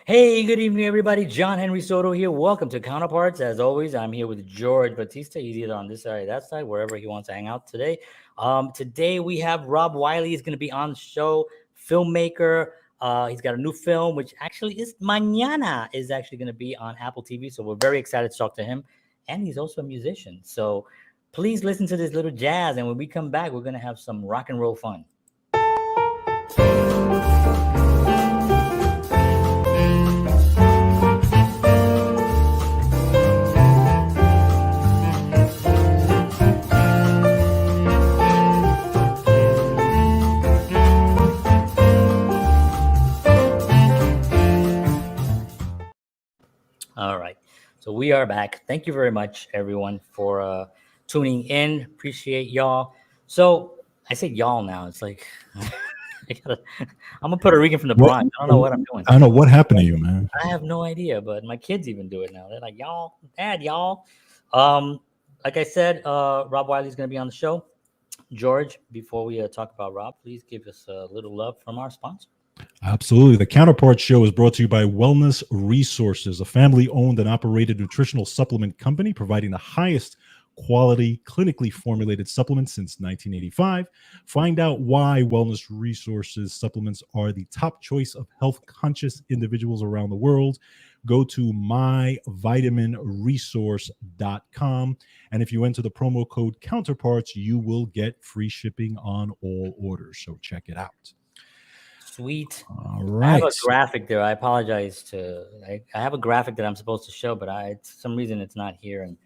Hey, good evening, everybody. John Henry Soto here. Welcome to Counterparts. As always, I'm here with George Batista. He's either on this side or that side, wherever he wants to hang out today. Today we have Rob Willey. He's going to be on the show, filmmaker. He's got a new film, which actually is mañana, is actually going to be on Apple TV. So we're very excited to talk to him. And he's also a musician. So please listen to this little jazz. And when we come back, we're going to have some rock and roll fun. All right. So we are back. Thank you very much, everyone, for tuning in. Appreciate y'all. So I say y'all now. It's like I'm a Puerto Rican from the Bronx. I don't know what I'm doing. I don't know what happened to you, man. I have no idea, but my kids even do it now. They're like, y'all, dad, y'all. Like I said, Rob Wiley's going to be on the show. George, before we talk about Rob, please give us a little love from our sponsor. Absolutely. The Counterparts show is brought to you by Wellness Resources, a family-owned and operated nutritional supplement company providing the highest quality, clinically formulated supplements since 1985. Find out why Wellness Resources supplements are the top choice of health-conscious individuals around the world. Go to myvitaminresource.com. And if you enter the promo code Counterparts, you will get free shipping on all orders. So check it out. Sweet. All right. I have a graphic there. I apologize I have a graphic that I'm supposed to show, but for some reason it's not here, and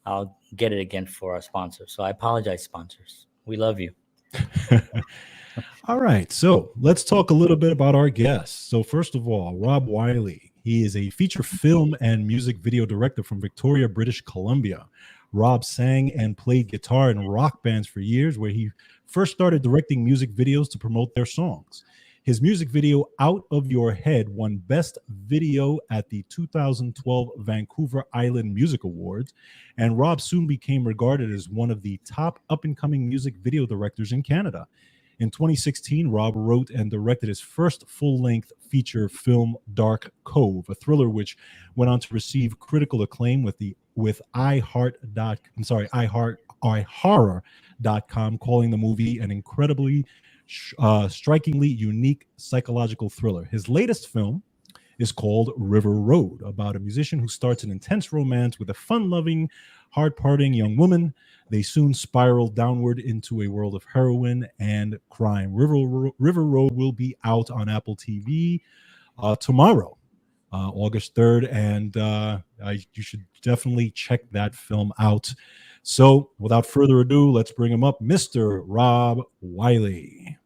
I'll get it again for our sponsors. So I apologize, sponsors. We love you. All right. So let's talk a little bit about our guests. So first of all, Rob Willey. He is a feature film and music video director from Victoria, British Columbia. Rob sang and played guitar in rock bands for years, where he first started directing music videos to promote their songs. His music video, Out of Your Head, won Best Video at the 2012 Vancouver Island Music Awards, and Rob soon became regarded as one of the top up-and-coming music video directors in Canada. In 2016, Rob wrote and directed his first full-length feature film, Dark Cove, a thriller which went on to receive critical acclaim with iHorror.com, calling the movie an incredibly strikingly unique psychological thriller. His latest film is called River Road, about a musician who starts an intense romance with a fun-loving, hard-partying young woman. They soon spiral downward into a world of heroin and crime. River Road will be out on Apple TV tomorrow, August 3rd, and you should definitely check that film out. So, without further ado, let's bring him up, Mr. Rob Willey.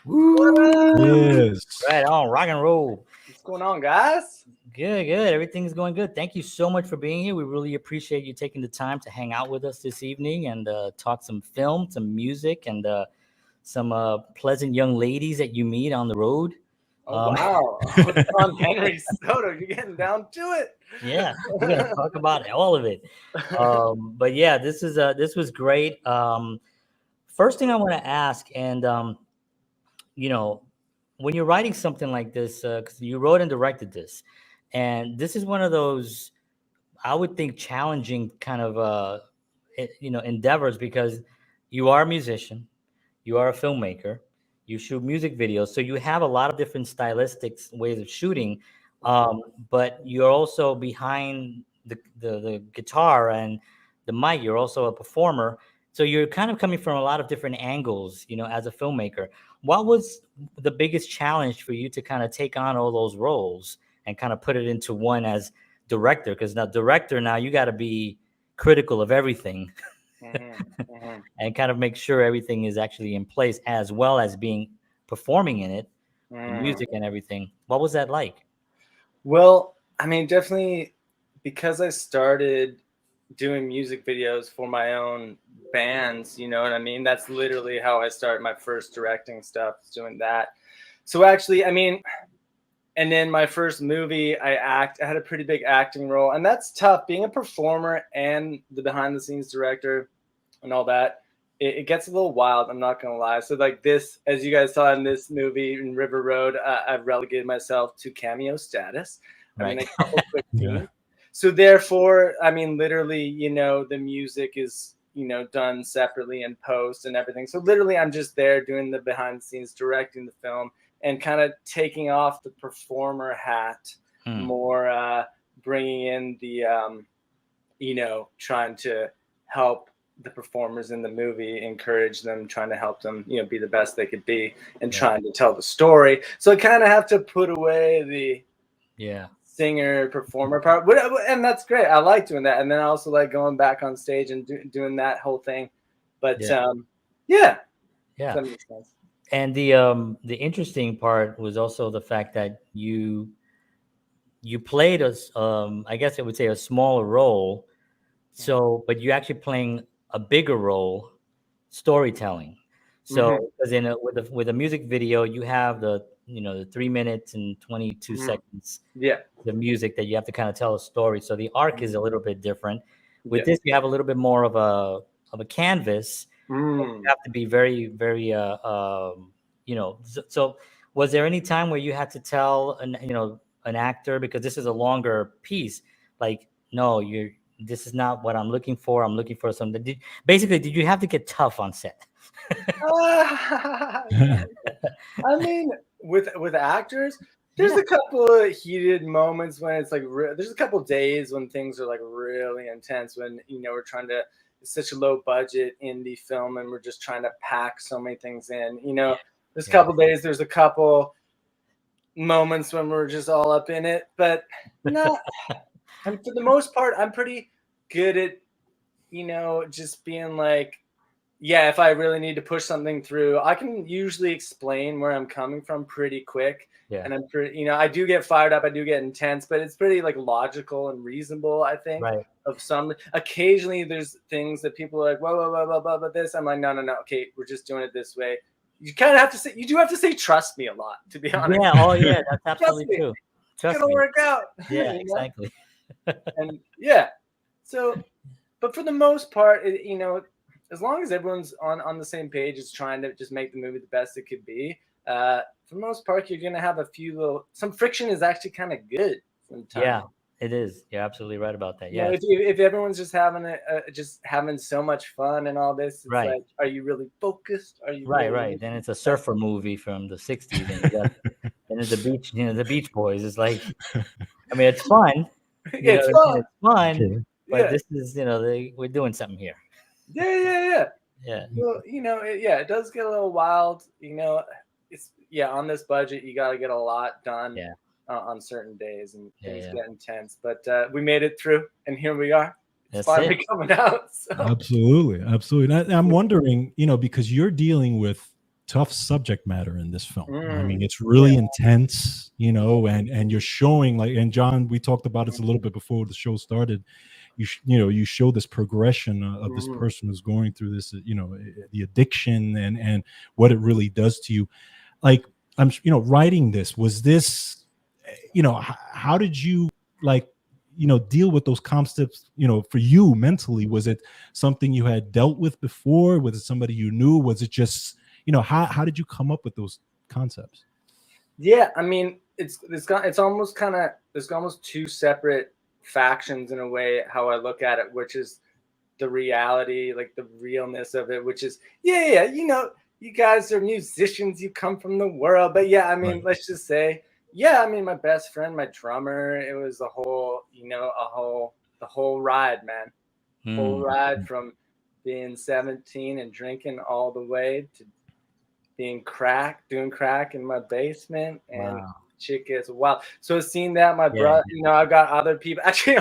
Yes. Right on, rock and roll. What's going on, guys? Good. Everything's going good. Thank you so much for being here. We really appreciate you taking the time to hang out with us this evening and talk some film, some music, and some pleasant young ladies that you meet on the road. Oh, wow. John Henry Soto, you're getting down to it. Yeah, we're gonna talk about all of it. But yeah, this was great. First thing I want to ask, and when you're writing something like this, because you wrote and directed this, and this is one of those, I would think, challenging kind of endeavors, because you are a musician, you are a filmmaker, you shoot music videos, so you have a lot of different stylistic ways of shooting. But you're also behind the guitar and the mic. You're also a performer. So you're kind of coming from a lot of different angles, as a filmmaker. What was the biggest challenge for you to kind of take on all those roles and kind of put it into one as director? Because now you got to be critical of everything and kind of make sure everything is actually in place, as well as performing in it, the music and everything. What was that like? Well, I mean, definitely, because I started doing music videos for my own bands, you know what I mean? That's literally how I started my first directing stuff, doing that. So actually, I mean, and then my first movie, I had a pretty big acting role, and that's tough, being a performer and the behind the scenes director and all that. it gets a little wild. I'm not gonna lie. So like this, as you guys saw in this movie in River Road, I've relegated myself to cameo status. I'm in a couple quick scenes. So therefore, I mean, literally, you know, the music is, you know, done separately in post and everything. So literally, I'm just there doing the behind the scenes, directing the film, and kind of taking off the performer hat, more bringing in the, you know, trying to help the performers in the movie, encourage them, trying to help them, you know, be the best they could be, and trying to tell the story. So I kind of have to put away the singer performer part, and that's great. I like doing that, and then I also like going back on stage and doing that whole thing. But that makes sense. And the interesting part was also the fact that you played I guess I would say a smaller role. So, but you're actually playing a bigger role, storytelling. So, because with a music video, you have the 3 minutes and 22 seconds. Yeah. The music that you have to kind of tell a story. So the arc is a little bit different. With this, you have a little bit more of a canvas. You have to be very, very So, was there any time where you had to tell an actor, because this is a longer piece, like, no, this is not what I'm looking for. I'm looking for something. Did you have to get tough on set? I mean, with actors, there's a couple of heated moments when it's like there's a couple of days when things are like really intense, when, you know, we're trying to, it's such a low budget indie film and we're just trying to pack so many things in, you know. There's a couple of days, there's a couple moments when we're just all up in it, but not. And for the most part, I'm pretty good at, you know, just being like, yeah, if I really need to push something through, I can usually explain where I'm coming from pretty quick. Yeah. And I'm pretty, you know, I do get fired up, I do get intense, but it's pretty like logical and reasonable, I think. Right. Of some, occasionally there's things that people are like, whoa, but this. I'm like, no. Okay, we're just doing it this way. You kind of have to say, you do have to say, trust me a lot, to be honest. Yeah. Oh yeah, that's absolutely true. It's gonna work out. Yeah, exactly. And so, but for the most part, you know, as long as everyone's on the same page, is trying to just make the movie the best it could be. For the most part, you're gonna have some friction is actually kind of good sometimes. Yeah, it is. You're absolutely right about that. Yeah. You know, if everyone's just having so much fun and all this, it's like, are you really focused? Are you right? Then it's a surfer movie from the '60s, and then it's the beach. You know, the Beach Boys. It's like, I mean, it's fun. It's fun. But this is, you know, we're doing something here. Yeah. Yeah. Well, you know, it does get a little wild. You know, it's on this budget, you got to get a lot done on certain days, and things get intense. But we made it through, and here we are. It's finally coming out. So. Absolutely. I'm wondering, you know, because you're dealing with tough subject matter in this film. I mean, it's really intense, you know, and you're showing, like, and John, we talked about this a little bit before the show started. You show this progression of this person who's going through this, you know, the addiction and what it really does to you. Like, I'm, you know, writing this, was this, you know, how did you, like, you know, deal with those concepts, you know, for you mentally? Was it something you had dealt with before? Was it somebody you knew? Was it just, you know, how did you come up with those concepts? Yeah, I mean, it's almost kind of, there's almost two separate factions in a way, how I look at it, which is the reality, like the realness of it, which is, you know, you guys are musicians, you come from the world. But I mean, let's just say, I mean, my best friend, my drummer, it was the whole, you know, the whole ride, man. Whole ride from being 17 and drinking all the way to being doing crack in my basement, and chick is wild. So seeing that, my brother, you know, I've got other people, actually,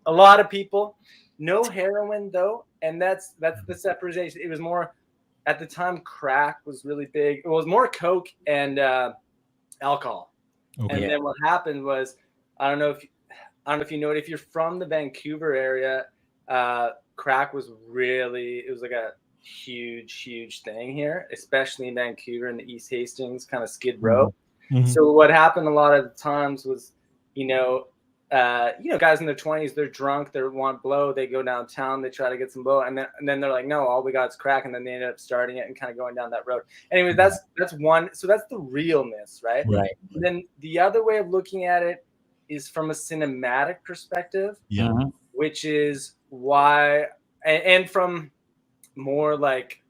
a lot of people, no heroin though. And that's the separation. It was more, at the time, crack was really big. It was more coke and alcohol. Okay. And then what happened was, I don't know if you know it, if you're from the Vancouver area, crack was really, it was like a huge thing here, especially in Vancouver and the East Hastings kind of Skid Row. So what happened a lot of the times was, you know, guys in their 20s, they're drunk, they want blow, they go downtown, they try to get some blow, and then they're like, no, all we got is crack, and then they end up starting it and kind of going down that road. Anyway, that's one. So that's the realness, right? Right. And then the other way of looking at it is from a cinematic perspective, which is why, and from more like,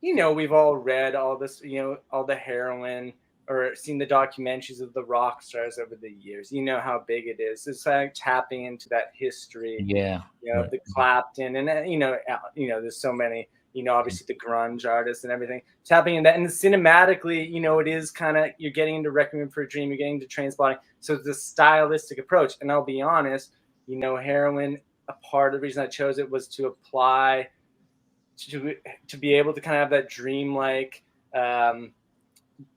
we've all read all this, all the heroin, or seen the documentaries of the rock stars over the years. You know how big it is. It's like tapping into that history. Yeah. The Clapton, and there's so many. Obviously the grunge artists and everything. Tapping in that, and cinematically, it is kind of, you're getting into Requiem for a Dream, you're getting to Trainspotting. So it's a stylistic approach. And I'll be honest, heroin, a part of the reason I chose it was to apply to be able to kind of have that dreamlike.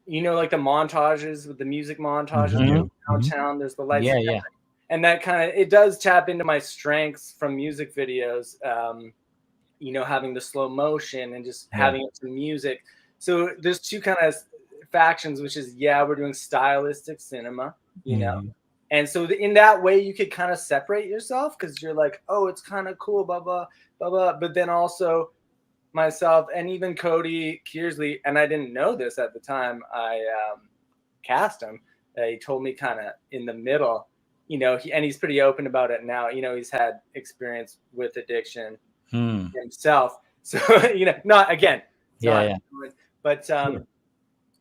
Like the montages with the music montages downtown, there's the lights. Yeah. And that kind of, it does tap into my strengths from music videos, having the slow motion and just having it to music. So there's two kind of factions, which is, we're doing stylistic cinema, and so in that way you could kind of separate yourself, because you're like, oh, it's kind of cool, blah, blah, blah, blah. But then also, myself and even Cody Kearsley, and I didn't know this at the time I cast him. He told me kind of in the middle, and he's pretty open about it now. He's had experience with addiction himself. So, not again. But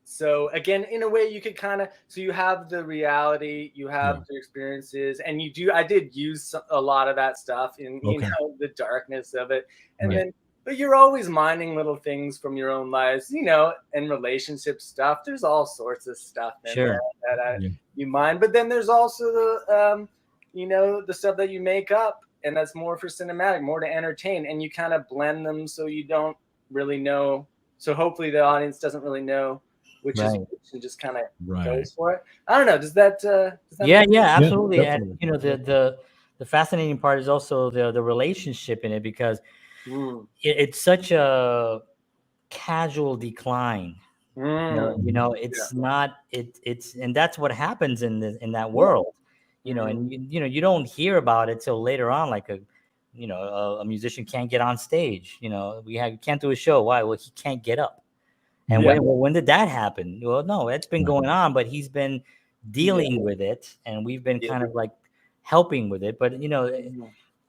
so again, in a way you could kind of, so you have the reality, you have the experiences, and I did use a lot of that stuff in, the darkness of it. And then, but you're always minding little things from your own lives, and relationship stuff. There's all sorts of stuff in there that you mind. But then there's also the, the stuff that you make up, and that's more for cinematic, more to entertain. And you kind of blend them so you don't really know. So hopefully the audience doesn't really know which is which, and just kind of goes for it. I don't know. Does that? Absolutely. Yeah, and the fascinating part is also the relationship in it, because it's such a casual decline. It's not. It's and that's what happens in that world. And you don't hear about it till later on, like a musician can't get on stage. Can't do a show. Why? Well, he can't get up. And when did that happen? Well, no, it's been going on, but he's been dealing with it, and we've been kind of like helping with it. But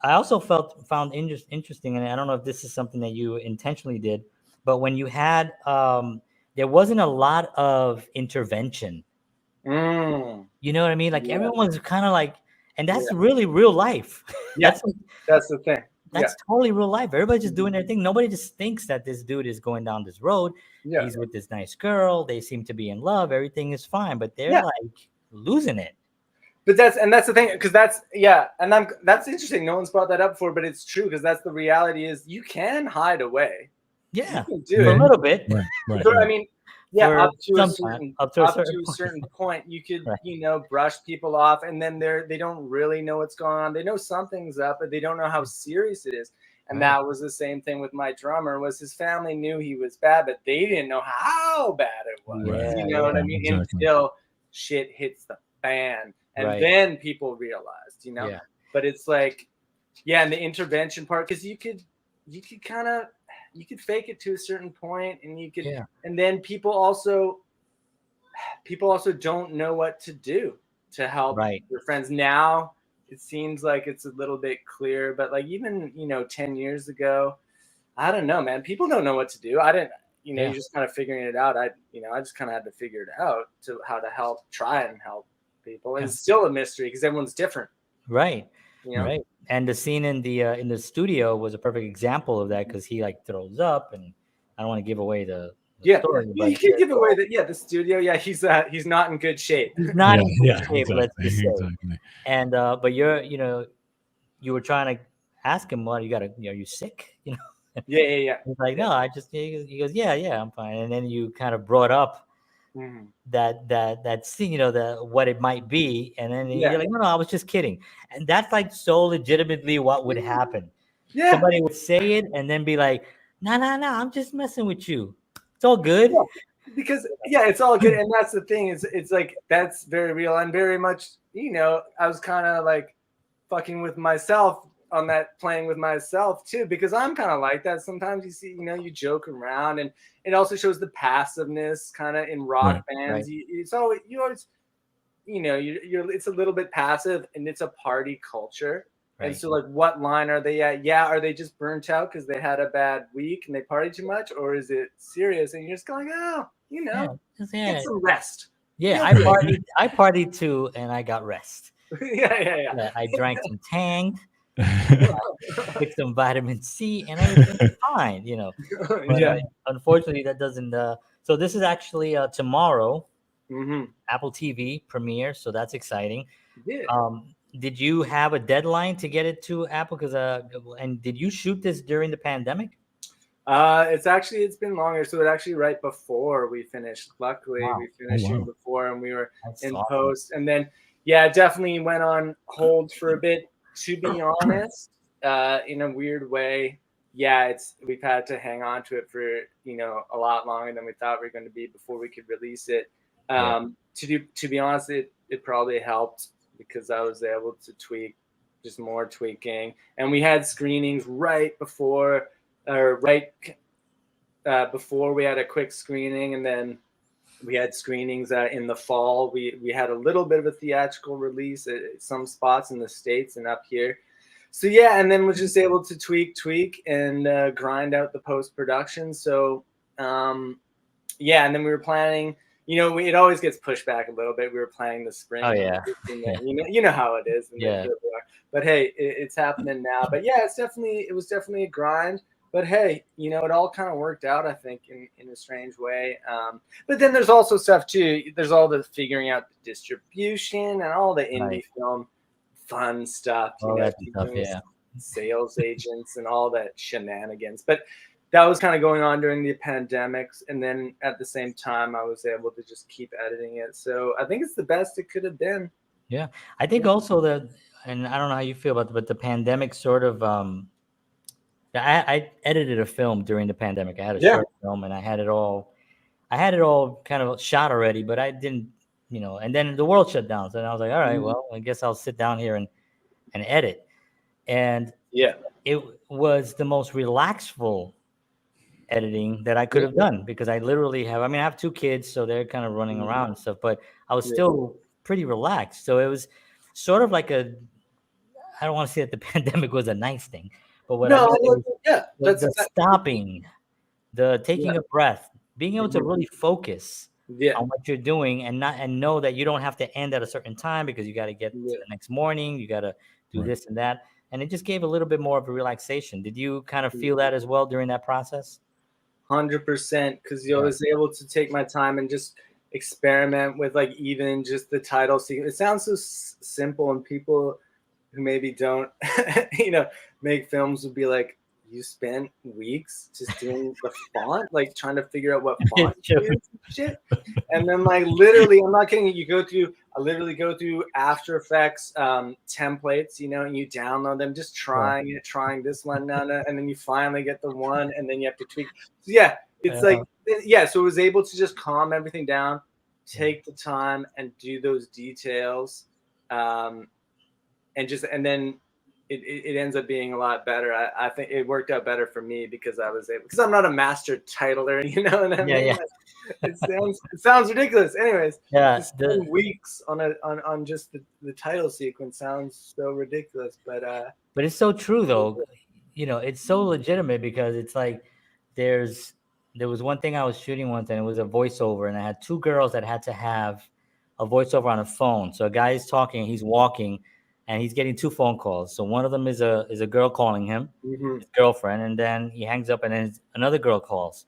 I also found interesting, and I don't know if this is something that you intentionally did, but when you had there wasn't a lot of intervention. You know what I mean? Like everyone's kind of like, and that's really real life. That's the thing. That's totally real life. Everybody's just doing their thing. Nobody just thinks that this dude is going down this road. He's with this nice girl. They seem to be in love. Everything is fine, but they're like losing it. But that's the thing, because that's that's interesting. No one's brought that up before, but it's true, because that's the reality. Is you can hide away. Yeah, you can do for it a little bit. I mean, up to a certain point, you could brush people off, and then they don't really know what's going on. They know something's up, but they don't know how serious it is. And that was the same thing with my drummer. Was his family knew he was bad, but they didn't know how bad it was. What I mean? Exactly. Until shit hits the fan, and then people realized. But it's like, and the intervention part, because you could fake it to a certain point, and you could, and then people also don't know what to do to help your friends. Now it seems like it's a little bit clear, but like even 10 years ago, I don't know, man. People don't know what to do. I didn't, you're just kind of figuring it out. I just kind of had to figure it out to how to try and help people. And it's still a mystery because everyone's different. Right. And the scene in the studio was a perfect example of that, because he like throws up, and I don't want to give away the story. But you can give away the studio. Yeah, he's not in good shape. He's not in good shape. Exactly, Let's just say. And but you were trying to ask him, well, are you sick? Yeah. He's like, no, he goes, yeah, I'm fine. And then you kind of brought up that scene, what it might be, and then you're like, no, I was just kidding. And that's like so legitimately what would happen. Somebody would say it and then be like, no, I'm just messing with you, it's all good. because yeah, it's all good, and that's the thing. It's like that's very real and very much. You know, I was kind of like fucking with myself on that, playing with myself too, because I'm kind of like that. Sometimes you see, you know, you joke around, and it also shows the passiveness kind of in rock bands. Right. You always, you know, you're it's a little bit passive, and it's a party culture. Right. And so, like, what line are they at? Yeah, are they just burnt out because they had a bad week and they partied too much, or is it serious? And you're just going, oh, you know, get some rest. Yeah, I partied too, and I got rest. Yeah. I drank some Tang, took some vitamin C, and everything's fine, you know. But unfortunately, that doesn't. So this is actually tomorrow, Apple TV premiere, so that's exciting. Yeah. Did you have a deadline to get it to Apple? Because and did you shoot this during the pandemic? It's been longer. So it actually right before we finished. Luckily, we finished before, and we were in post. And then, yeah, it definitely went on hold for a bit. To be honest, in a weird way, yeah, we've had to hang on to it for, you know, a lot longer than we thought we were going to be before we could release it. To be honest, it probably helped because I was able to tweak, just more tweaking, and we had screenings right before. Before we had a quick screening, and then we had screenings in the fall. We had a little bit of a theatrical release at some spots in the States and up here. So yeah, and then we're just able to tweak and grind out the post-production. So yeah, and then we were planning, you know, it always gets pushed back a little bit. We were planning the spring. Oh yeah. You know how it is. But hey, it's happening now. But yeah, it was definitely a grind. But hey, you know, it all kind of worked out, I think, in a strange way. But then there's also stuff too. There's all the figuring out the distribution and all the indie film fun stuff. You know, sales agents and all that shenanigans. But that was kind of going on during the pandemics, and then at the same time, I was able to just keep editing it. So I think it's the best it could have been. Yeah, I think also that, and I don't know how you feel about it, but the pandemic sort of. I edited a film during the pandemic. I had a short film, and I had it all kind of shot already, but I didn't, you know. And then the world shut down, so I was like, all right, well, I guess I'll sit down here and edit. And it was the most relaxful editing that I could have done, because I literally have. I mean, I have 2 kids, so they're kind of running around and stuff, but I was still pretty relaxed. So it was sort of like I don't want to say that the pandemic was a nice thing. But what the stopping, the taking a breath, being able to really focus on what you're doing, and know that you don't have to end at a certain time because you got to get to the next morning, you got to do this and that, and it just gave a little bit more of a relaxation. Did you kind of feel that as well during that process? 100%, because I was able to take my time and just experiment with, like, even just the title sequence. It sounds so simple, and people who maybe don't, you know, make films would be like, you spent weeks just doing the font, like trying to figure out what font to use and shit. And then, like, literally, I'm not kidding you, I literally go through After Effects templates, you know, and you download them, just trying this one, and then you finally get the one, and then you have to tweak. So yeah, it's like, so I was able to just calm everything down, take the time, and do those details. And then it ends up being a lot better. I think it worked out better for me because I'm not a master titler, you know what I mean? Yeah. It sounds ridiculous. Anyways, the weeks on just the title sequence sounds so ridiculous, but it's so true though. You know, it's so legitimate, because it's like there was one thing I was shooting once, and it was a voiceover, and I had 2 girls that had to have a voiceover on a phone. So a guy is talking, he's walking, and he's getting 2 phone calls. So one of them is a girl calling him, his girlfriend, and then he hangs up, and then another girl calls.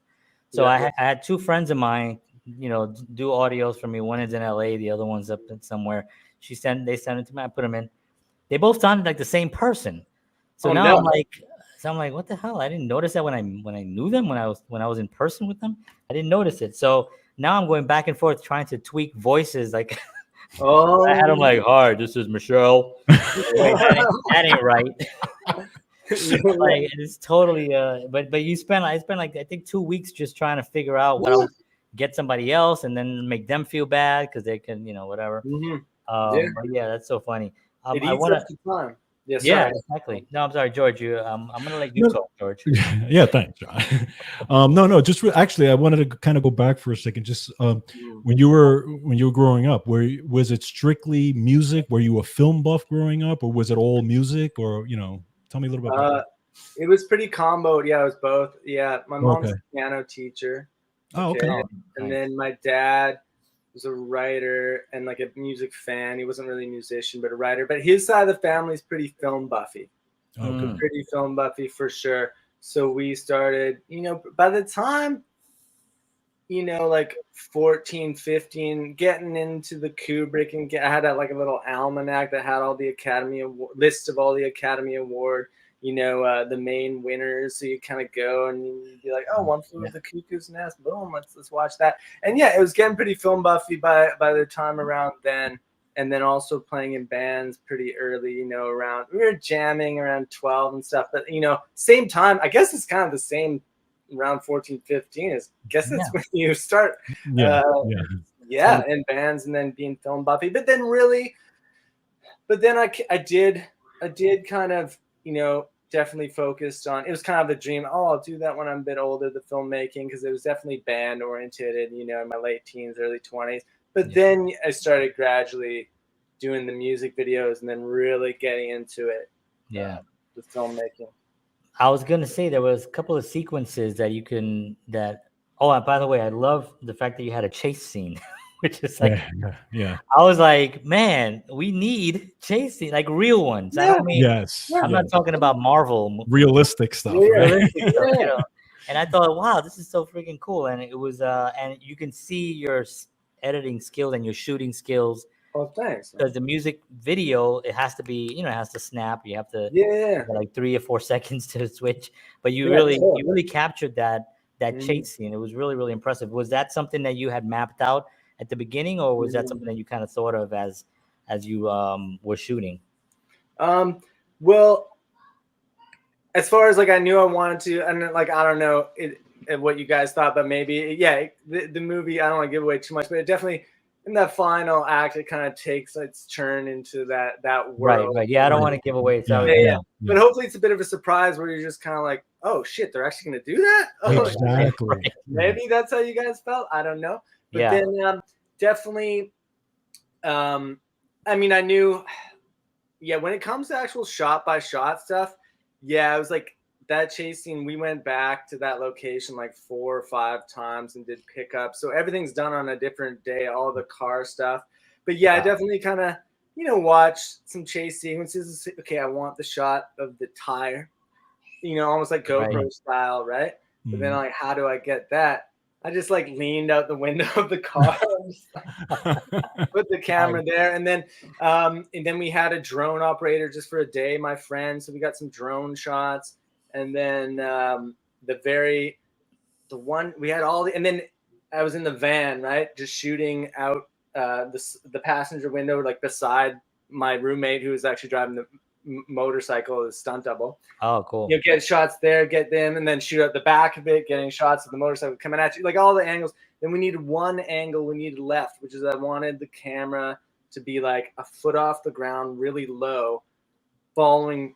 So I had 2 friends of mine, you know, do audios for me. One is in LA, the other one's up somewhere. They sent it to me. I put them in. They both sounded like the same person. So I'm like, what the hell? I didn't notice that when I knew them, when I was in person with them. I didn't notice it. So now I'm going back and forth trying to tweak voices, like. I had him like, hi, this is Michelle. that ain't right. Like, it's totally but I spent like, I think 2 weeks just trying to figure out what I was get somebody else and then make them feel bad because they can, whatever. Yeah. But yeah, that's so funny. It I eats want up to. the time. Yeah, Yeah, sorry. exactly. No, I'm sorry, George. I'm gonna let you No. talk, George. Yeah, thanks, John. No, just actually, I wanted to kind of go back for a second. Just when you were growing up, was it strictly music? Were you a film buff growing up, or was it all music? Or tell me a little bit about that. It was pretty comboed. Yeah, it was both. Yeah, my mom's a piano teacher. Oh, okay. And then my dad was a writer and like a music fan. He wasn't really a musician, but a writer. But his side of the family is pretty film buffy. Okay. Pretty film buffy for sure. So we started, by the time, like 14, 15, getting into the Kubrick, and I had like a little almanac that had all the lists of all the Academy Award, the main winners. So you kind of go and you'd be like, oh, One Flew Over the Cuckoo's Nest. Boom, let's watch that. And yeah, it was getting pretty film buffy by the time around then. And then also playing in bands pretty early, we were jamming around 12 and stuff. But, same time, I guess it's kind of the same around 14, 15. I guess that's when you start, in bands and then being film buffy. But then I did kind of, definitely focused on, it was kind of a dream. Oh, I'll do that when I'm a bit older, the filmmaking, because it was definitely band oriented, in my late teens, early 20s. But then I started gradually doing the music videos and then really getting into it. Yeah. The filmmaking. I was going to say there was a couple of sequences that and by the way, I love the fact that you had a chase scene, which is like, yeah. I was like, man, we need chase scene, like real ones. Yeah. I don't mean, I'm not talking about Marvel. Realistic stuff. Realistic stuff, And I thought, wow, this is so freaking cool. And it was, and you can see your editing skills and your shooting skills. Oh, thanks. Because the music video, it has to be, it has to snap. You have to like 3 or 4 seconds to switch. But you really captured that chase scene. It was really, really impressive. Was that something that you had mapped out at the beginning, or was that something that you kind of thought of as you were shooting? Well, as far as like I knew I wanted to, and like I don't know what you guys thought, but maybe the movie, I don't want to give away too much, but it definitely in that final act it kind of takes its turn into that world. Right. Yeah, I don't want to give away. So But hopefully it's a bit of a surprise where you're just kind of like, oh shit, they're actually going to do that. Exactly. Right. Maybe that's how you guys felt. I don't know. But then definitely, I mean, I knew, when it comes to actual shot by shot stuff, it was like that chase scene. We went back to that location like 4 or 5 times and did pickups. So everything's done on a different day, all the car stuff. But I definitely kind of, watched some chase sequences. Okay, I want the shot of the tire, almost like GoPro style, right? But then like, how do I get that? I just like leaned out the window of the car, put the camera there, and then we had a drone operator just for a day, my friend. So we got some drone shots, and then the one we had and then I was in the van, right, just shooting out the passenger window, like beside my roommate who was actually driving the motorcycle, the stunt double. Oh, cool. Get shots there, get them, and then shoot out the back of it, getting shots of the motorcycle coming at you, like all the angles. Then we needed one angle we needed left, which is I wanted the camera to be like a foot off the ground, really low, following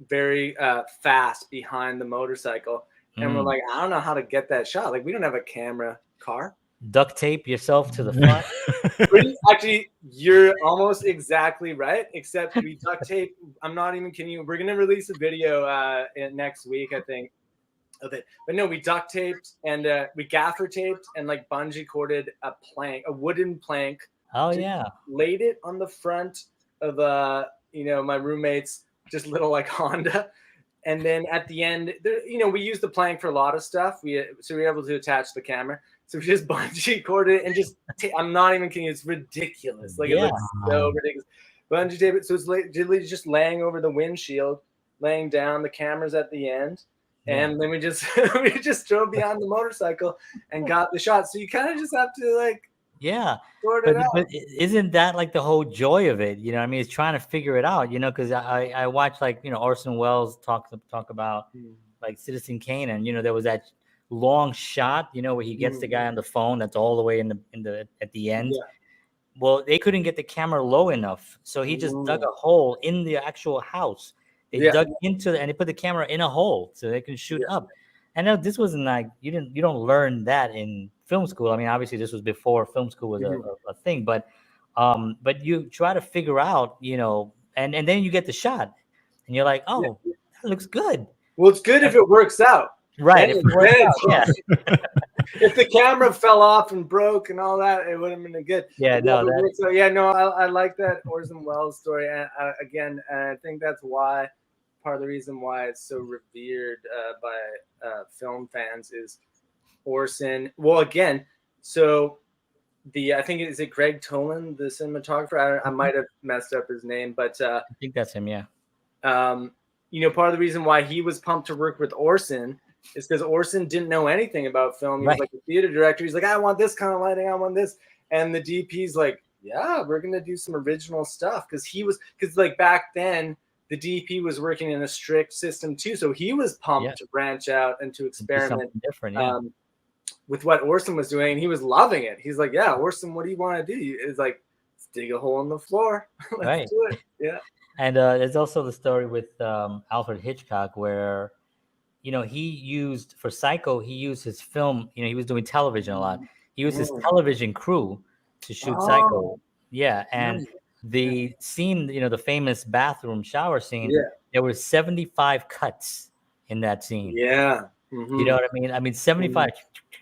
very fast behind the motorcycle. And we're like, I don't know how to get that shot. Like, we don't have a camera car. Duct tape yourself to the front. Actually, you're almost exactly right, except we duct tape. I'm not even kidding you. We're going to release a video next week, I think, of it. But no, we duct taped and we gaffer taped and like bungee corded a wooden plank. Oh, yeah. Laid it on the front of, my roommate's just little like Honda. And then at the end, we use the plank for a lot of stuff. So we were able to attach the camera. So we just bungee corded it and just, I'm not even kidding. It's ridiculous. Like, it looks so ridiculous. Bungee tape it. So it's literally just laying over the windshield, laying down, the camera's at the end. And then we just drove behind the motorcycle and got the shot. So you kind of just have to like, sort it out. But isn't that like the whole joy of it? I mean, it's trying to figure it out, because I watched like, Orson Welles talk about like Citizen Kane, and there was that long shot, where he gets the guy on the phone that's all the way in the at the end. Yeah. Well, they couldn't get the camera low enough, so he just dug a hole in the actual house. They dug into and they put the camera in a hole so they can shoot up. And now this wasn't like you don't learn that in film school. I mean, obviously this was before film school was a thing, but you try to figure out, and then you get the shot, and you're like, oh, that looks good. Well, it's good if it works out. Right. If the camera fell off and broke and all that, it wouldn't have been good. Yeah, I like that Orson Welles story. And again, I think that's why part of the reason why it's so revered by film fans is Orson. Well, again, so I think is it Greg Toland, the cinematographer? I might have messed up his name, but I think that's him. Yeah. Part of the reason why he was pumped to work with Orson is because Orson didn't know anything about film. He was like a theater director. He's like, I want this kind of lighting. I want this. And the DP's like, yeah, we're going to do some original stuff. Because like back then, the DP was working in a strict system too. So he was pumped to branch out and to experiment different, with what Orson was doing. And he was loving it. He's like, yeah, Orson, what do you want to do? It's like, let's dig a hole in the floor. Let's do it. Yeah. And there's also the story with Alfred Hitchcock where, he used for Psycho, he used his film, he was doing television a lot. He used his television crew to shoot Psycho. Yeah. And the scene, the famous bathroom shower scene, there were 75 cuts in that scene. Yeah. Mm-hmm. You know what I mean? I mean, 75,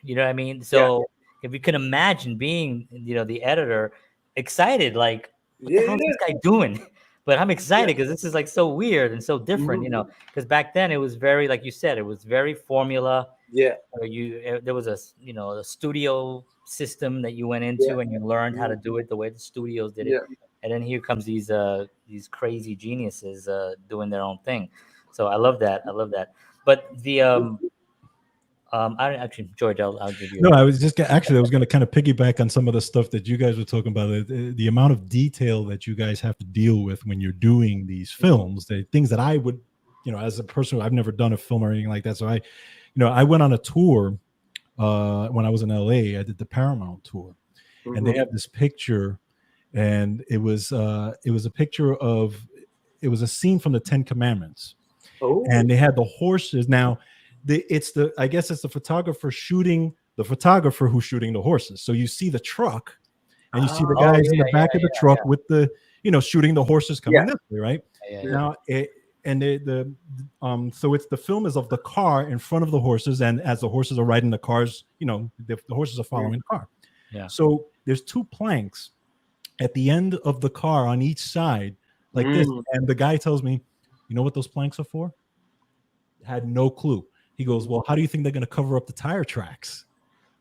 you know what I mean? So if you can imagine being, the editor excited, like, what the hell is this guy doing? But I'm excited because this is like so weird and so different, because back then it was very, like you said, it was very formula. Yeah. There was a studio system that you went into and you learned how to do it the way the studios did it. And then here comes these crazy geniuses doing their own thing. So I love that. But the George, I'll give you. No, I was going to kind of piggyback on some of the stuff that you guys were talking about. The amount of detail that you guys have to deal with when you're doing these films, the things that I would, as a person, I've never done a film or anything like that. So I went on a tour when I was in LA. I did the Paramount tour, and they have this picture, and it was a picture of, it was a scene from the Ten Commandments, and they had the horses. Now, I guess it's the photographer shooting the photographer who's shooting the horses. So you see the truck, and you see the guys in the back of the truck with the, shooting the horses coming this way, right? Now, so it's the film is of the car in front of the horses, and as the horses are riding the cars, the horses are following the car. Yeah. So there's two planks at the end of the car on each side, like this, and the guy tells me, you know what those planks are for? Had no clue. He goes, well, how do you think they're going to cover up the tire tracks?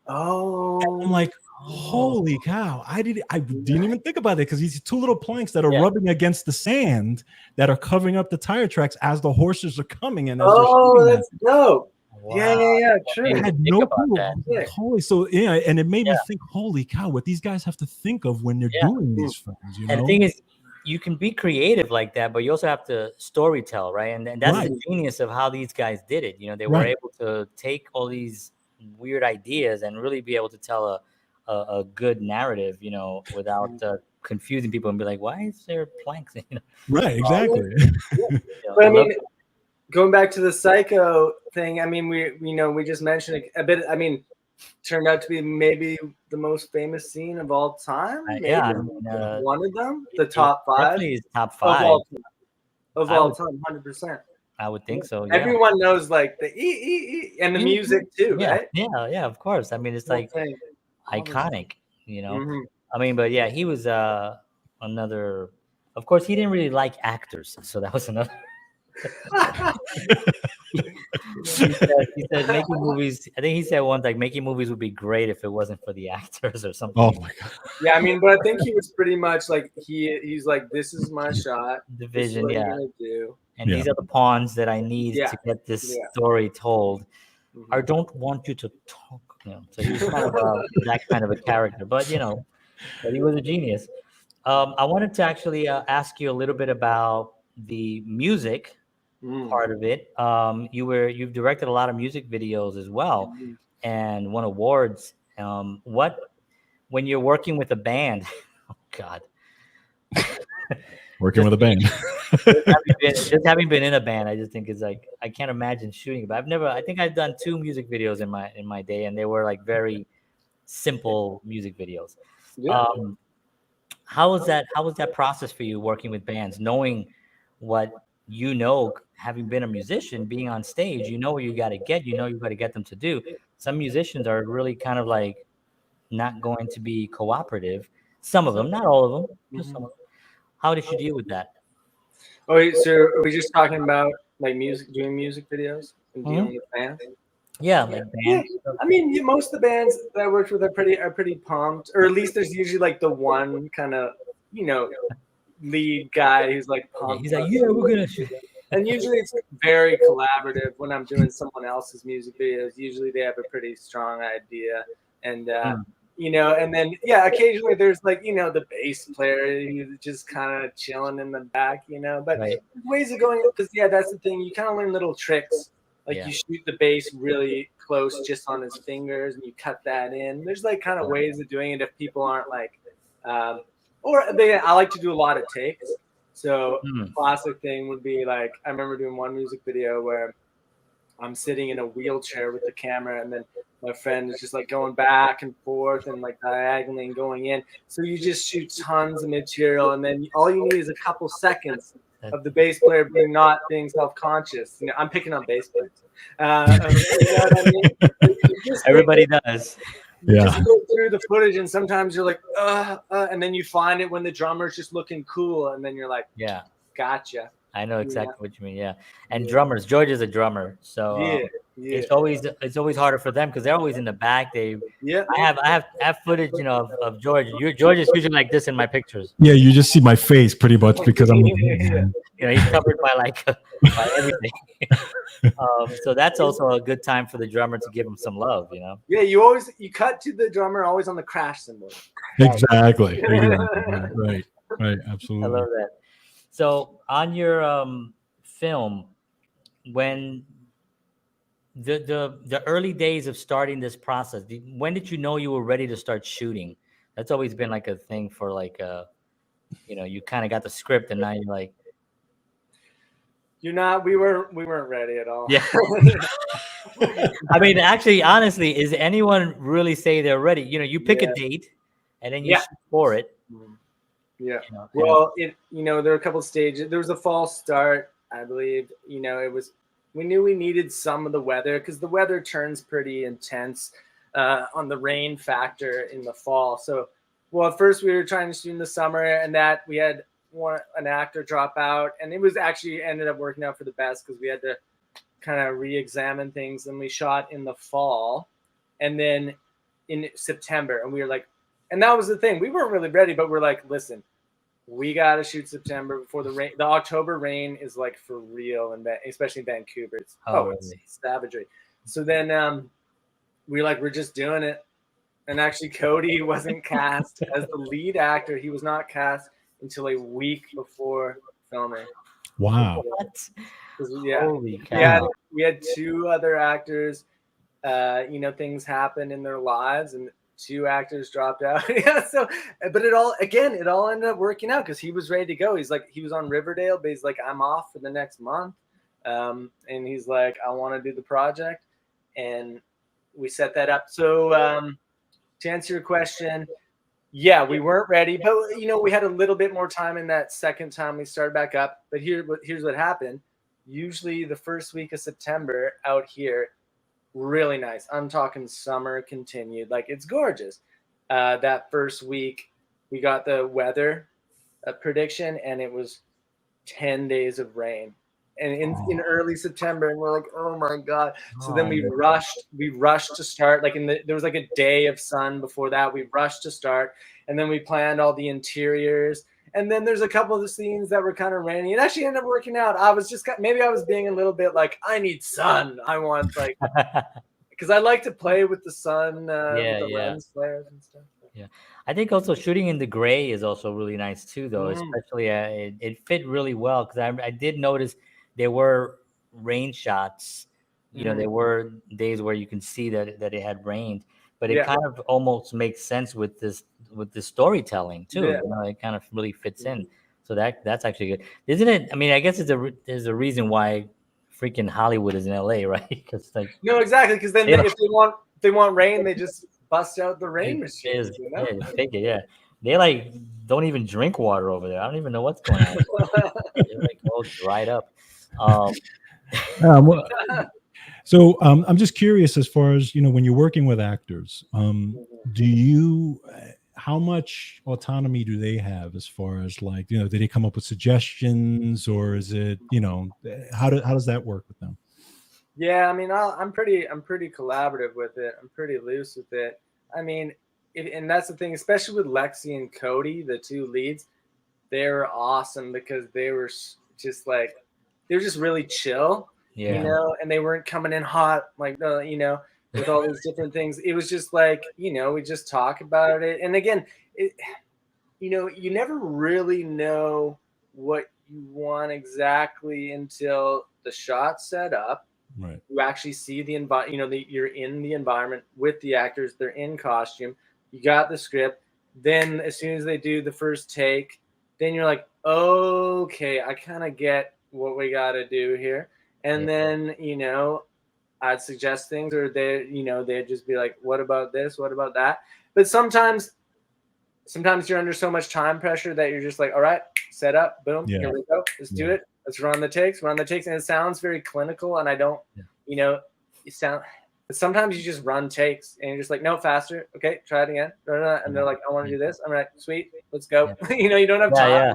And I'm like, holy cow. I didn't even think about it, because these two little planks that are rubbing against the sand that are covering up the tire tracks as the horses are coming in. That's dope. Wow. Yeah, true. I had no clue. Holy, so and it made me think, holy cow, what these guys have to think of when they're doing these films. And the thing is, you can be creative like that, but you also have to storytell, right? And that's the genius of how these guys did it. They were able to take all these weird ideas and really be able to tell a good narrative, without confusing people and be like, why is there planks? Right, exactly. But I mean, going back to the Psycho thing, I mean, we just mentioned a bit. I mean, turned out to be maybe the most famous scene of all time. One of them, the top five. Definitely is top five of all time, 100%. I would think so. Yeah. Everyone knows like the and the music too, right? Yeah, of course. I mean, it's like iconic, I mean, but yeah, he was another. Of course, he didn't really like actors, so that was another. he said making movies. I think he said once, like, making movies would be great if it wasn't for the actors or something. Oh my god. Yeah, I mean, but I think he was pretty much like he's like, this is my shot. The vision, I'm gonna do. And these are the pawns that I need to get this story told. I don't want you to talk. So he was kind of that kind of a character, but but he was a genius. I wanted to actually ask you a little bit about the music part of it. You've directed a lot of music videos as well, and won awards. When you're working with a band, oh God, Working with a band. just having been in a band, I just think it's like I can't imagine shooting. But I think I've done 2 music videos in my day, and they were like very simple music videos. Yeah. How was that process for you working with bands, knowing what having been a musician, being on stage, what you got to get, you got to get them to do. Some musicians are really kind of like not going to be cooperative. Some of them, not all of them, just some of them. How did you deal with that? Oh, wait, so are we just talking about like doing music videos and dealing with bands? Yeah, like bands. Yeah. I mean, most of the bands that I worked with are pretty pumped, or at least there's usually like the one kind of lead guy who's like pumped. He's like, yeah, we're gonna shoot. And usually it's very collaborative when I'm doing someone else's music videos. Usually they have a pretty strong idea, and and then occasionally there's like the bass player who's just kind of chilling in the back, but ways of going, because that's the thing, you kind of learn little tricks. Like you shoot the bass really close just on his fingers and you cut that in. There's like kind of ways of doing it if people aren't like I like to do a lot of takes. So classic thing would be like, I remember doing one music video where I'm sitting in a wheelchair with the camera, and then my friend is just like going back and forth and like diagonally and going in. So you just shoot tons of material, and then all you need is a couple seconds of the bass player not being self-conscious. I'm picking on bass players. You know what I mean? Everybody does. Just go through the footage, and sometimes you're like, and then you find it when the drummer's just looking cool, and then you're like, yeah, gotcha. I know exactly what you mean. Yeah, and drummers. George is a drummer, so it's always harder for them because they're always in the back. I have footage, of George. George is usually like this in my pictures. Yeah, you just see my face pretty much because I'm. He's covered by by everything. So that's also a good time for the drummer to give him some love. Yeah, you cut to the drummer always on the crash cymbal. Exactly. Right. Absolutely. I love that. So on your film, when the early days of starting this process, when did you know you were ready to start shooting? That's always been like a thing for like you kind of got the script and now you're like, we weren't ready at all. Yeah. I mean, actually, honestly, is anyone really say they're ready? You pick a date and then you shoot for it. Yeah. Well, there are a couple of stages. There was a false start, I believe. We knew we needed some of the weather because the weather turns pretty intense on the rain factor in the fall. So, at first we were trying to shoot in the summer, and that we had an actor drop out, and it was actually ended up working out for the best because we had to kind of re-examine things, and we shot in the fall, and then in September, and we were like, and that was the thing, we weren't really ready, but we're like, listen, we got to shoot September before the rain. The October rain is like for real, and especially in Vancouver, it's savagery. So then we're just doing it, and actually Cody wasn't cast as the lead actor. He was not cast until a week before filming. Wow. What? Holy cow. We had 2 other actors. Things happened in their lives, and 2 actors dropped out. But it all ended up working out because he was ready to go. He was on Riverdale, but he's like, I'm off for the next month. And he's like, I want to do the project. And we set that up. So to answer your question, we weren't ready, but we had a little bit more time in that second time we started back up. But here's what happened. Usually the first week of September out here, really nice. I'm talking summer continued. Like, it's gorgeous. That first week we got the weather prediction, and it was 10 days of rain. And in early September, and we're like, oh my God. So then we rushed to start. Like there was like a day of sun before that. We rushed to start, and then we planned all the interiors. And then there's a couple of the scenes that were kind of rainy. It actually ended up working out. I was just maybe I was being a little bit like, I need sun. I want because I like to play with the sun, with the lens flares and stuff. Yeah, I think also shooting in the gray is also really nice too, though. Especially it fit really well because I did notice there were rain shots. You know, there were days where you can see that it had rained, but it kind of almost makes sense with this storytelling too. Yeah. You know, it kind of really fits in. So that's actually good, isn't it? I mean, I guess there's a reason why freaking Hollywood is in LA, right? Because like No, exactly. Because then if they want rain, they just bust out the rain machines. You know? Yeah, just take it. Yeah, they like don't even drink water over there. I don't even know what's going on. They're like all dried up. Well, so I'm just curious, as far as, you know, when you're working with actors, do you, how much autonomy do they have, as far as, like, you know, do they come up with suggestions, or is it, you know, how does that work with them? Yeah, I mean, I'm pretty collaborative with it. I'm pretty loose with it. I mean, and that's the thing, especially with Lexi and Cody, the two leads. They were awesome because they were just like, they were just really chill. Yeah. You know, and they weren't coming in hot, like, you know, with all these different things. It was just like, you know, we just talk about it. And again, you know, you never really know what you want exactly until the shot's set up. Right. You actually see the environment, you know, you're in the environment with the actors. They're in costume. You got the script. Then as soon as they do the first take, then you're like, okay, I kind of get what we got to do here. And then, you know, I'd suggest things, or they, you know, they'd just be like, what about this? What about that? But sometimes you're under so much time pressure that you're just like, all right, set up, boom, here we go. Let's do it. Let's run the takes. And it sounds very clinical. And I don't, you know, but sometimes you just run takes and you're just like, no, faster. Okay, try it again. And they're like, I want to do this. I'm like, sweet, let's go. You know, you don't have time.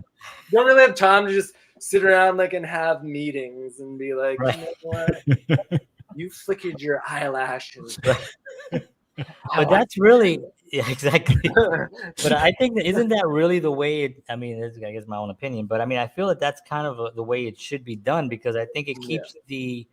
You don't really have time to just sit around like and have meetings and be like, you know what? You flickered your eyelashes. But that's really exactly. But I think that isn't that really the way it, I mean, this is, I guess, my own opinion, but I mean, I feel that that's kind of the way it should be done, because I think it keeps the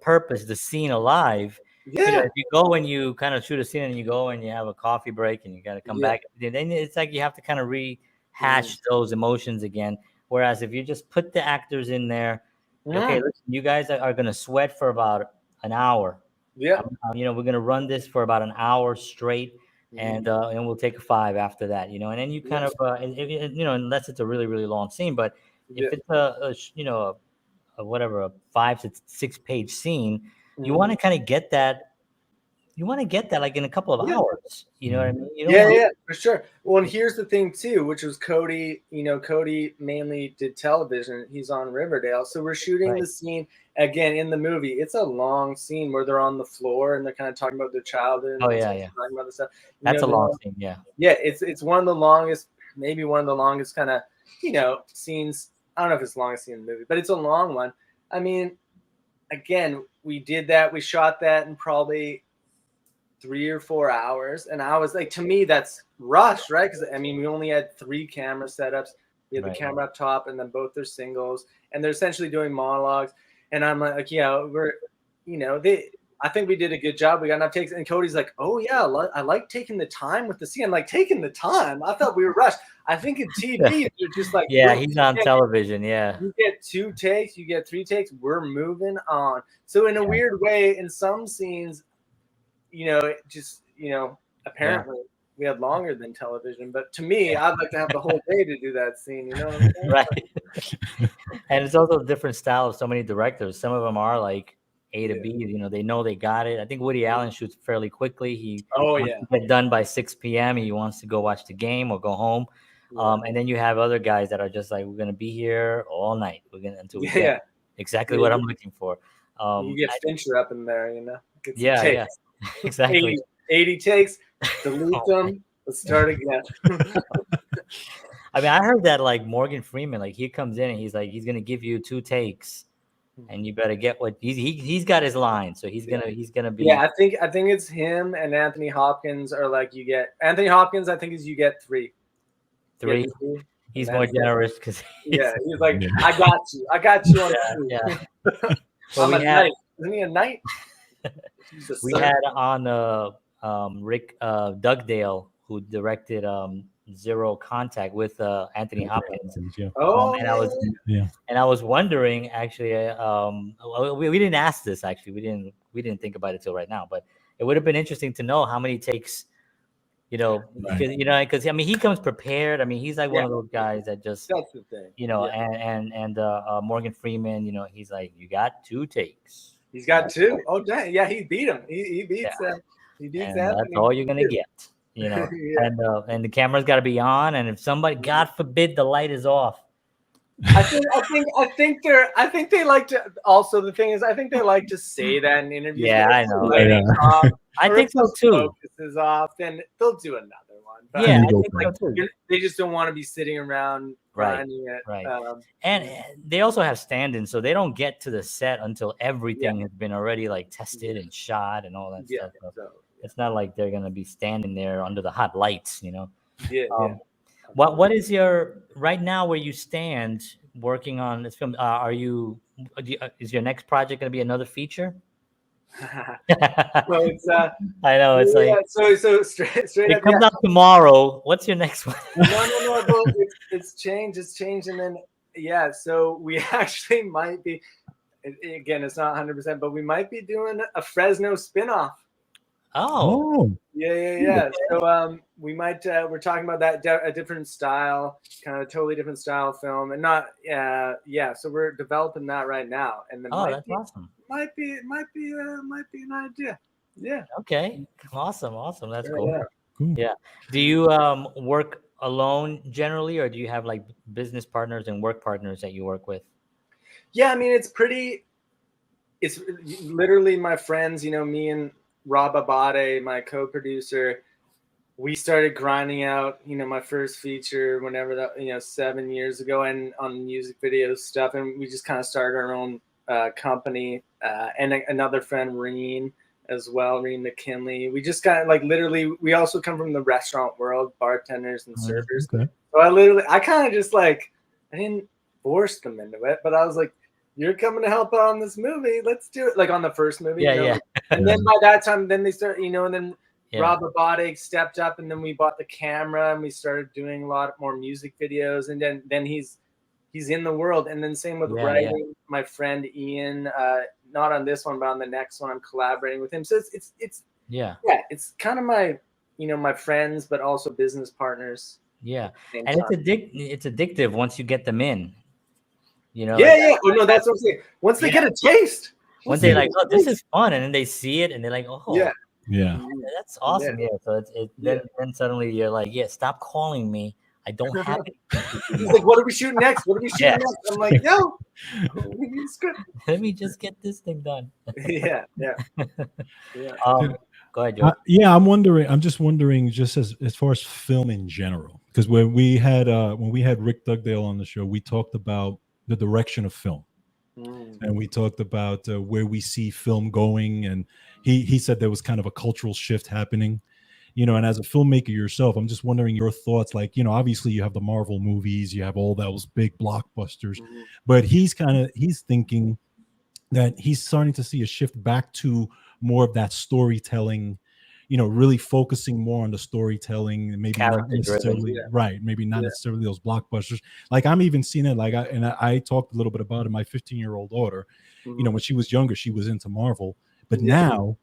purpose, the scene alive. You know, if you go and you kind of shoot a scene and you go and you have a coffee break and you got to come back, then it's like you have to kind of rehash those emotions again. Whereas if you just put the actors in there, okay, listen, you guys are going to sweat for about an hour. You know, we're going to run this for about an hour straight, and we'll take a 5 after that, you know, and then you kind of, you know, unless it's a really, really long scene, but if it's you know, whatever, a 5 to 6 page scene, you want to kind of get that. You want to get that like in a couple of hours. You know what I mean? You don't for sure. Well, and here's the thing too, which was Cody. You know, Cody mainly did television. He's on Riverdale, so we're shooting the scene again in the movie. It's a long scene where they're on the floor and they're kind of talking about their childhood. Oh and yeah. talking about the stuff. That's a long scene. Yeah. Yeah, it's one of the longest, maybe one of the longest kind of, you know, scenes. I don't know if it's the longest scene in the movie, but it's a long one. I mean, again, we did that. We shot that in probably 3 or 4 hours, and I was like, to me, that's rushed, right? Because I mean, we only had 3 camera setups. We had the camera up top, and then both their singles, and they're essentially doing monologues. And I'm like, yeah, we're, you know, I think we did a good job. We got enough takes. And Cody's like, oh yeah, I like taking the time with the scene. I'm like, taking the time? I thought we were rushed. I think in TV, you're just like, he's on television. Yeah, you get 2 takes, you get 3 takes. We're moving on. So in a weird way, in some scenes, you know, it just, you know, apparently we had longer than television, but to me, I'd like to have the whole day to do that scene, you know what I'm saying? Right. And it's also a different style of so many directors. Some of them are like A to B, you know, they know they got it. I think Woody Allen shoots fairly quickly. He wants to get done by 6 p.m. He wants to go watch the game or go home. And then you have other guys that are just like, we're going to be here all night. We're going to, until we get exactly what I'm looking for. You get Fincher up in there, you know? Yeah. Exactly. 80 takes, delete them, let's start again. I mean, I heard that like Morgan Freeman, like he comes in and he's like, he's gonna give you 2 takes, and you better get what he's got his line, so he's gonna be. Yeah, I think it's him and Anthony Hopkins are like, you get Anthony Hopkins. I think you get 3. 3. He's more generous because he's like, I got you on 2. Yeah. I'm a knight. Isn't he a knight? We had on Rick Dugdale, who directed zero contact with Anthony Hopkins. Yeah. Oh, And I was Yeah. and I was wondering actually. We didn't ask this actually. We didn't think about it till right now. But it would have been interesting to know how many takes. Right. Because I mean, he comes prepared. I mean, he's like one of those guys that just, that's the thing. and Morgan Freeman, he's like, you got 2 takes. He's got 2. Oh, dang. Yeah, he beat him. He beats he beats And Anthony. that's all you're gonna get, Yeah. and the camera's got to be on, and if somebody, God forbid, the light is off. I think they like to. Also, the thing is, I think they like to say that in interviews. Yeah, I know. I think so too. Focus is off, then they'll do another one. But Yeah, I I go think so too. they just don't want to be sitting around grinding it. Right. And they also have stand-ins, so they don't get to the set until everything has been already like tested and shot and all that stuff. So it's not like they're gonna be standing there under the hot lights, Yeah. What is your right now where you stand working on this film? Is your next project going to be another feature? Well, it's I know it's like so straight it up. comes out tomorrow. What's your next one? No. Well, it's changed, and then so we actually might be. Again, it's not 100%, but we might be doing a Fresno spinoff. Oh. Yeah. So we might we're talking about that a different style, kind of totally different style film, and not So we're developing that right now, and then that's awesome. Might be an idea. Yeah. Okay. Awesome. That's cool. Yeah. Cool. Yeah. Do you work alone generally, or do you have like business partners and work partners that you work with? Yeah, I mean it's literally my friends. Me and Rob Abate, my co-producer, we started grinding out, my first feature whenever that, 7 years ago, and on music video stuff, and we just kind of started our own company, and another friend, Reen, as well, Reen McKinley. We just kind of like literally, we also come from the restaurant world, bartenders and servers. Okay. So I kind of just like, I didn't force them into it, but I was like, you're coming to help out on this movie. Let's do it. Like on the first movie. Yeah. And then by that time, then they start, and then Rob Abate stepped up, and then we bought the camera, and we started doing a lot more music videos. And then he's in the world. And then same with writing. My friend Ian, not on this one, but on the next one, I'm collaborating with him. So it's it's kind of my, my friends, but also business partners. Yeah. And it's addictive once you get them in. Oh no, that's what I'm saying. Once they get a taste, once they're like, oh, this is fun, and then they see it, and they're like, oh, yeah, that's awesome. Yeah, so then suddenly you're like, stop calling me. I don't have it. He's like, what are we shooting next? Next? I'm like, yo, let me just get this thing done. Yeah. Go ahead, Joe. I'm just wondering, just as far as film in general, because when we had Rick Dugdale on the show, we talked about the direction of film, and we talked about where we see film going, and he said there was kind of a cultural shift happening, and as a filmmaker yourself, I'm just wondering your thoughts. Like, obviously you have the Marvel movies, you have all those big blockbusters, but he's thinking that he's starting to see a shift back to more of that storytelling, really focusing more on the storytelling, and maybe not necessarily maybe not necessarily those blockbusters. Like, I'm even seeing it. Like, I talked a little bit about it. My 15-year-old daughter, when she was younger, she was into Marvel, but now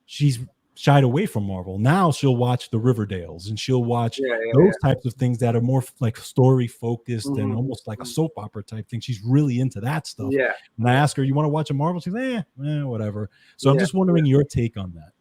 she's shied away from Marvel. Now she'll watch the Riverdales, and she'll watch those types of things that are more like story focused and almost like a soap opera type thing. She's really into that stuff. Yeah. And I ask her, "You want to watch a Marvel?" She's like, whatever. So I'm just wondering your take on that.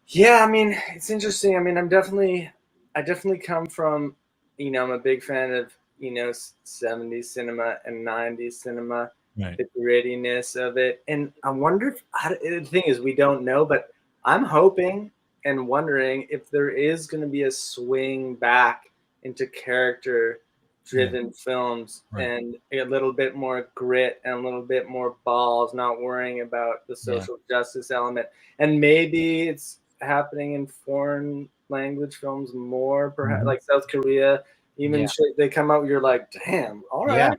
Yeah, I mean, it's interesting. I mean, I definitely come from, I'm a big fan of, 70s cinema and 90s cinema, the grittiness of it. And I wonder the thing is, we don't know, but I'm hoping and wondering if there is going to be a swing back into character-driven films and a little bit more grit and a little bit more balls, not worrying about the social justice element. And maybe it's happening in foreign language films more, perhaps like South Korea. Even they come out, you're like, damn, all right.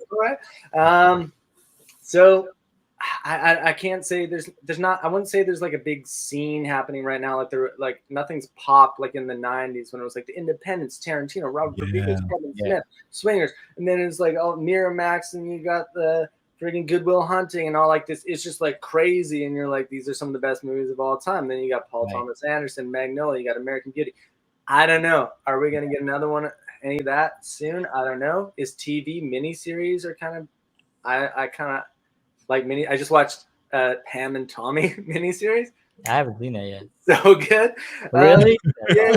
So I can't say there's not. I wouldn't say there's like a big scene happening right now. Like nothing's popped like in the '90s when it was like the Independence, Tarantino, Robert Rodriguez, Kevin Smith, Swingers, and then it's like Miramax, and you got the freaking Good Will Hunting and all like this. It's just like crazy, and you're like, these are some of the best movies of all time. Then you got Paul Thomas Anderson, Magnolia, you got American Beauty. I don't know. Are we gonna get another one? Any of that soon? I don't know. Is TV miniseries are kind of I kind of like mini. I just watched Pam and Tommy miniseries. I haven't seen that yet. So good. Really? Yeah,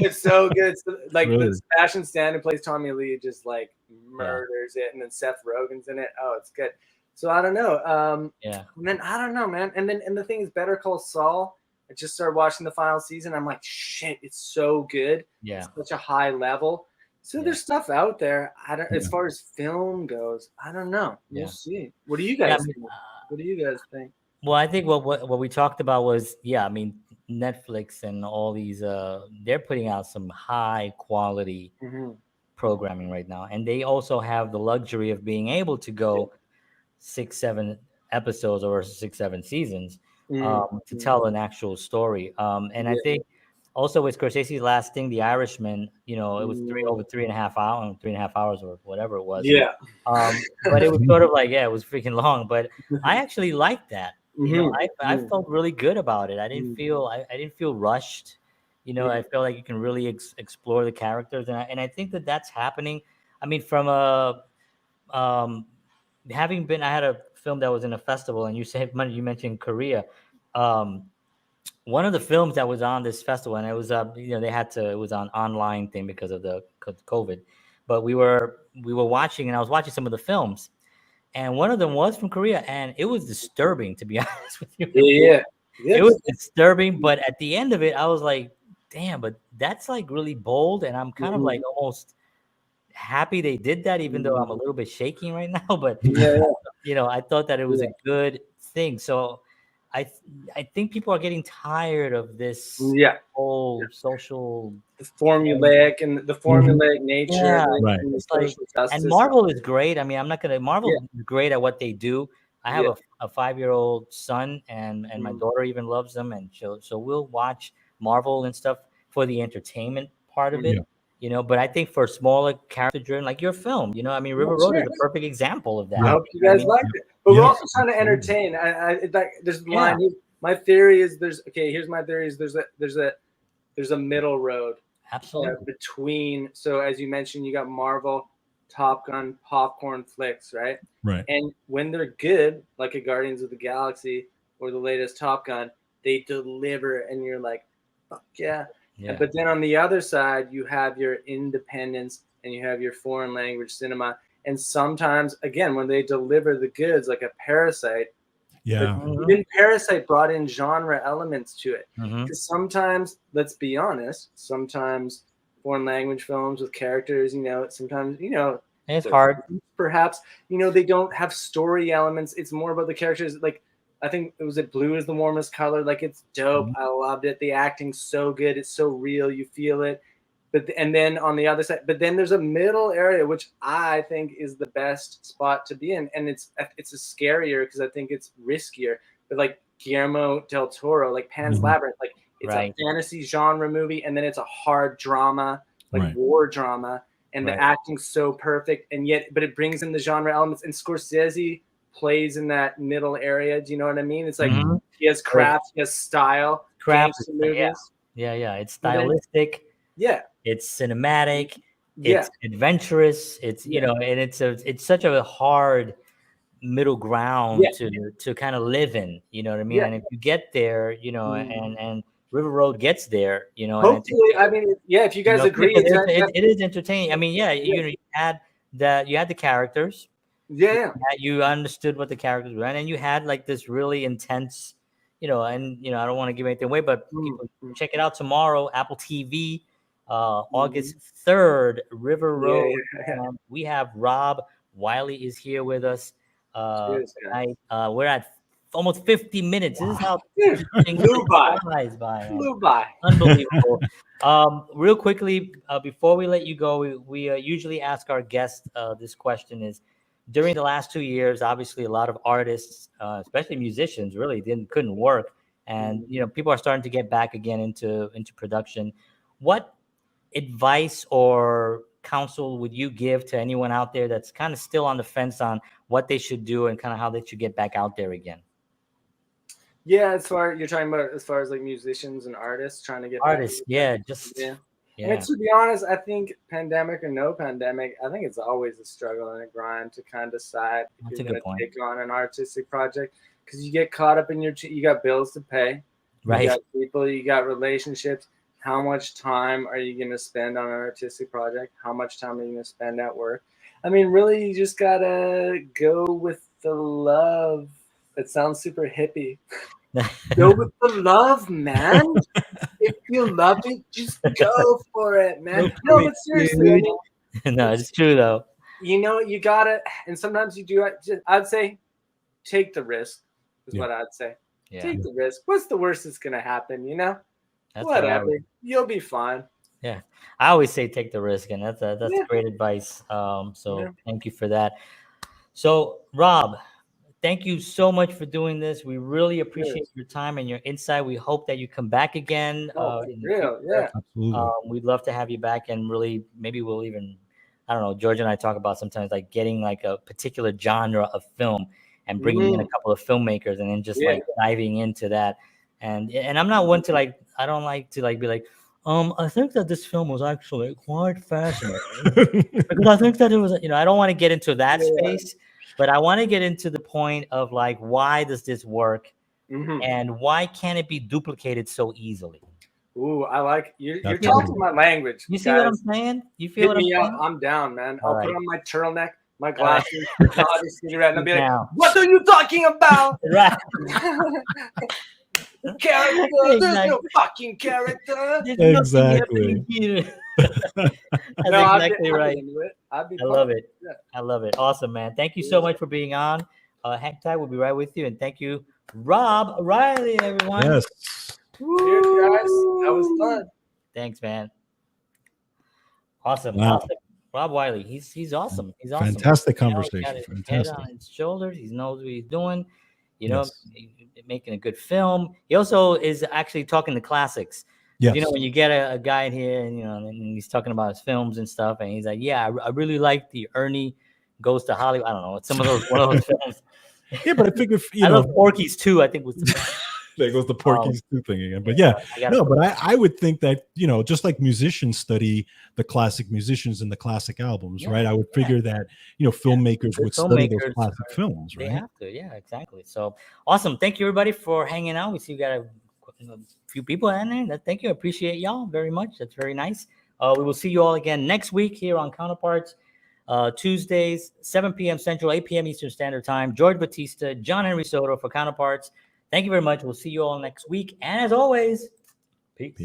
it's so good. So, like the Sebastian Stan who plays Tommy Lee just like murders it, and then Seth Rogen's in it. Oh, it's good. So I don't know. And then I don't know, man. And the thing is, Better Call Saul. I just started watching the final season. I'm like, shit, it's so good. Yeah, it's such a high level. So there's stuff out there. I don't. As far as film goes, I don't know. We'll see. What do you guys think? What do you guys think? Well, I think what we talked about was, I mean, Netflix and all these, they're putting out some high quality programming right now. And they also have the luxury of being able to go 6-7 episodes or 6-7 seasons to tell an actual story. And I think also with Scorsese's last thing, The Irishman, it was over 3.5 hours or whatever it was. Yeah. But it was sort of like, it was freaking long, but I actually liked that. I felt really good about it. I didn't feel I didn't feel rushed. I feel like you can really explore the characters, and I think that's happening. I mean, from having been, I had a film that was in a festival, and you mentioned Korea. One of the films that was on this festival, and it was it was on online thing because of the COVID, but we were watching, and I was watching some of the films. And one of them was from Korea, and it was disturbing, to be honest with you. Yeah. It was disturbing, but at the end of it, I was like, damn, but that's like really bold, and I'm kind of like almost happy they did that, even though I'm a little bit shaking right now. But, I thought that it was a good thing. So I think people are getting tired of this whole social... The formulaic nature, and Marvel is great. I mean, Marvel is great at what they do. I have a 5-year-old son, and my daughter even loves them, and so we'll watch Marvel and stuff for the entertainment part of it. But I think for smaller character-driven, like your film, I mean, River Road is a perfect example of that. I hope you guys liked it, but we're also trying to entertain. I like there's a line. My theory is here's my theory is there's a middle road. Absolutely. Between, so as you mentioned, you got Marvel, Top Gun, popcorn flicks, right? Right. And when they're good, like a Guardians of the Galaxy or the latest Top Gun, they deliver, and you're like, fuck yeah. But then on the other side, you have your independence and you have your foreign language cinema. And sometimes, again, when they deliver the goods, like a Parasite, even Parasite brought in genre elements to it. Because sometimes, let's be honest, sometimes foreign language films with characters, sometimes, it's hard. Perhaps, they don't have story elements. It's more about the characters. Like, I think it was Blue is the Warmest Color. Like, it's dope. I loved it. The acting's so good. It's so real. You feel it. And then on the other side, but then there's a middle area, which I think is the best spot to be in. And it's a scarier because I think it's riskier. But like Guillermo del Toro, like Pan's Labyrinth, like it's a fantasy genre movie. And then it's a hard drama, like war drama. And the acting's so perfect. And yet, but it brings in the genre elements. And Scorsese plays in that middle area. Do you know what I mean? It's like he has craft, he has style. Craft, yeah. It's stylistic. It's cinematic. It's adventurous. It's and it's such a hard middle ground to kind of live in. You know what I mean? And if you get there, and River Road gets there, Hopefully, if you guys agree, it is entertaining. I mean, you had the characters. You understood what the characters were, and then you had like this really intense, and I don't want to give anything away, but people check it out tomorrow, Apple TV. August 3rd, River Road. And we have Rob Wiley is here with us. Tonight. We're at almost 50 minutes. This is how flew by. Unbelievable. Real quickly, before we let you go, we usually ask our guests this question is, during the last 2 years, obviously a lot of artists, especially musicians, really couldn't work, and people are starting to get back again into production. What advice or counsel would you give to anyone out there that's kind of still on the fence on what they should do and kind of how they should get back out there again? Yeah, you're talking about as far as like musicians and artists trying to get artists, back. Yeah. And to be honest, I think pandemic or no pandemic, I think it's always a struggle and a grind to kind of decide if you're going to take on an artistic project, because you get caught up in you got bills to pay, right? You got people, you got relationships. How much time are you going to spend on an artistic project? How much time are you going to spend at work? I mean, really, you just got to go with the love. It sounds super hippie. Go with the love, man. If you love it, just go for it, man. No, but seriously. No, it's true, though. You got to, and sometimes you do. I'd say take the risk is what I'd say. Yeah. Take the risk. What's the worst that's going to happen, That's whatever. You'll be fine. Yeah. I always say take the risk, and that's great advice. Thank you for that. So, Rob, thank you so much for doing this. We really appreciate your time and your insight. We hope that you come back again. Absolutely. We'd love to have you back, and really, maybe we'll even, I don't know, George and I talk about sometimes like getting like a particular genre of film and bringing in a couple of filmmakers and then just like diving into that. And I'm not one to like, I don't like to like be like, I think that this film was actually quite fascinating because I think that it was, I don't want to get into that space, but I want to get into the point of like, why does this work and why can't it be duplicated so easily? Ooh, I like you're talking my language. You see what I'm saying? You feel what I'm saying? I'm down, man. I'll put on my turtleneck, my glasses, and I'll be like, what are you talking about? Right. Character, there's no fucking character. Exactly. That's exactly right. I love it. Yeah. I love it. Awesome, man. Thank you so much for being on. Hang tight. We'll be right with you. And thank you, Rob Riley, everyone. Yes. Cheers, guys. That was fun. Thanks, man. Awesome. Wow. Awesome. Rob Wiley, he's awesome. He's awesome. Fantastic conversation. He's got his Fantastic. head on his shoulders. He knows what he's doing. Making a good film. He also is actually talking the classics. Yes. When you get a guy in here and he's talking about his films and stuff, and he's like, yeah, I really like the Ernie Goes to Hollywood. I don't know. It's one of those films. Yeah, but I figured, I love Porky's too. I think was there goes the Porky's 2 thing again. But I would think that, just like musicians study the classic musicians and the classic albums, right? I would figure that, filmmakers would study those classic films, right? They have to, yeah, exactly. So awesome. Thank you, everybody, for hanging out. We see you got a few people in there. Thank you. I appreciate y'all very much. That's very nice. We will see you all again next week here on Counterparts. Tuesdays, 7 p.m. Central, 8 p.m. Eastern Standard Time. George Batista, John Henry Soto for Counterparts. Thank you very much. We'll see you all next week. And as always, peace.